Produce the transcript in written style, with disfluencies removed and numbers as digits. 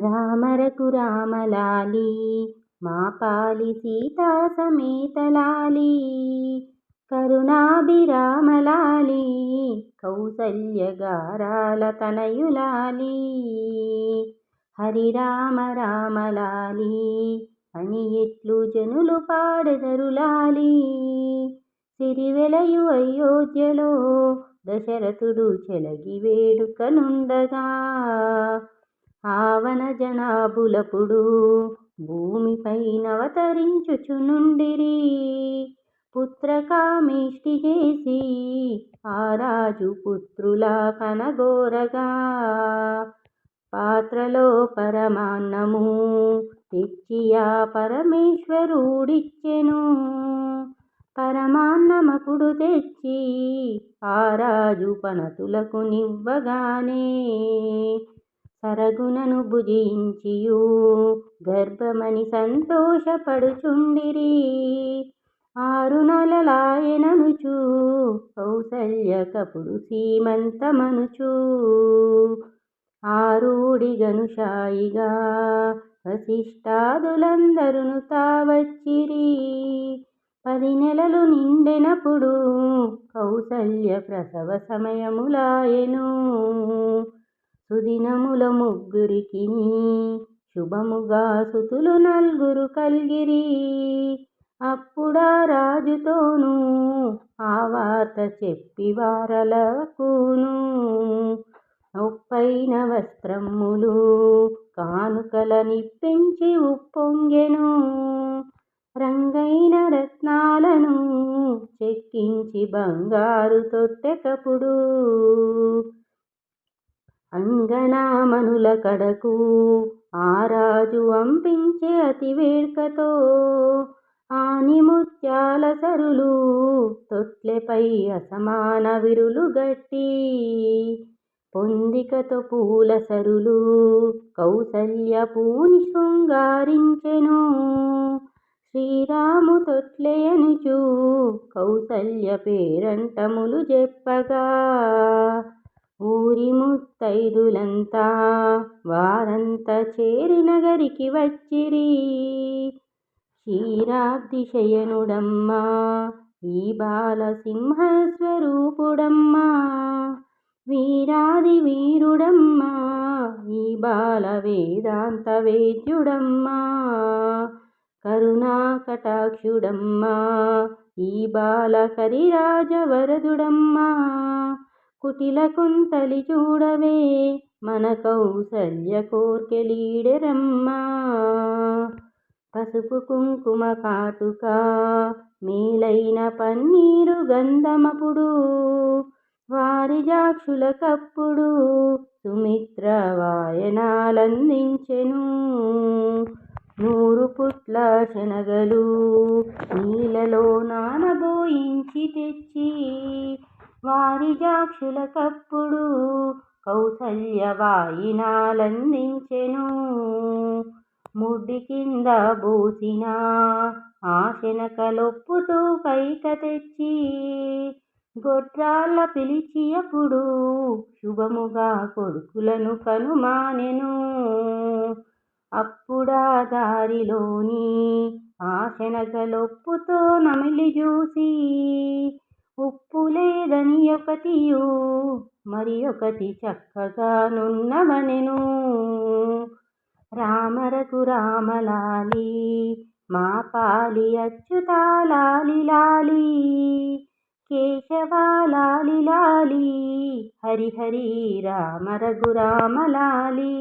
రామ రఘురామలాలి మా పాలి సీతా సమేత లాలి కరుణాభిరామలాలి కౌసల్య గారాల తనయులాలి హరిరామ రామలాలి అని ఎట్లు జనులు పాడెదరులాలి సిరివెలయు అయోధ్యలో దశరథుడు చెలగి వేడుకనుండగా ఆవన జనాభులపుడు భూమిపైనవతరించుచునుండిరి పుత్రకామేష్టి చేసి ఆ రాజు పుత్రుల కనగోరగా పాత్రలో పరమాన్నము తెచ్చి ఆ పరమేశ్వరుడిచ్చెను పరమాన్నమపుడు తెచ్చి ఆ రాజు పనతులకు నివ్వగానే సరగునను భుజించియు గర్భమని సంతోషపడుచుండిరి 6 నెలలాయెననుచు కౌసల్యకపుడు సీమంతమనుచు ఆరుడిగను షాయిగా వశిష్ఠాదులందరును తావచ్చిరి 10 నెలలు నిండెనప్పుడు కౌసల్య ప్రసవ సమయములాయెను సుదినముల ముగ్గురికి శుభముగా సుతులు 4 కల్గిరి అప్పుడా రాజుతోనూ ఆ వార్త చెప్పి వారలకును ఒప్పైన వస్త్రములు కానుకలనిప్పించి ఉప్పొంగెను రంగైన రత్నాలను చెక్కించి బంగారు తొట్టెకపుడు అంగనామనుల కడకు ఆ రాజు అంపించే అతి వేడ్కతో ఆనిముత్యాల సరులు తొట్లెపై అసమాన విరులు గట్టి పొందికతో పూల సరులు కౌసల్య పూని శృంగారించెను శ్రీరాము తొట్లెయనుచు కౌసల్య పేరంటములు చెప్పగా ఊరి ముత్తైదులంతా వారంతా చేరి నగరికి వచ్చిరి క్షీరాబ్దిశయనుడమ్మా ఈ బాల సింహస్వరూపుడమ్మా వీరాది వీరుడమ్మా ఈ బాల వేదాంత వేద్యుడమ్మా కరుణా కటాక్షుడమ్మా ఈ బాల కరిరాజ వరదుడమ్మా కుటిల కుంతలి చూడవే మన కౌసల్య కోర్కెలీడెరమ్మా పసుపు కుంకుమ కాటుక మేలైన పన్నీరు గంధమపుడు వారి జాక్షులకప్పుడు సుమిత్ర వాయనాలందించెను 100 పుట్ల శనగలు నీళ్ళలో నానబోయించి తెచ్చి వారి జాక్షులకప్పుడు కౌసల్య వాయినాలందించెను ముడ్డి కింద బూసిన ఆ శనకలొప్పుతూ కైక తెచ్చి గొడ్రాళ్ళ పిలిచి అప్పుడు శుభముగా కొడుకులను కనుమానెను అప్పుడా దారిలోని ఆ శనగలొప్పుతో నమిలి చూసి ఉప్పు లేదని ఒకటియు మరి ఒకటి చక్కగా నున్నవనెను రామ రఘురామలాలి మా పాలి అచ్యుతాలాలి లాలి కేశవాలాలి లాలి హరి హరి రామ రఘురామలాలి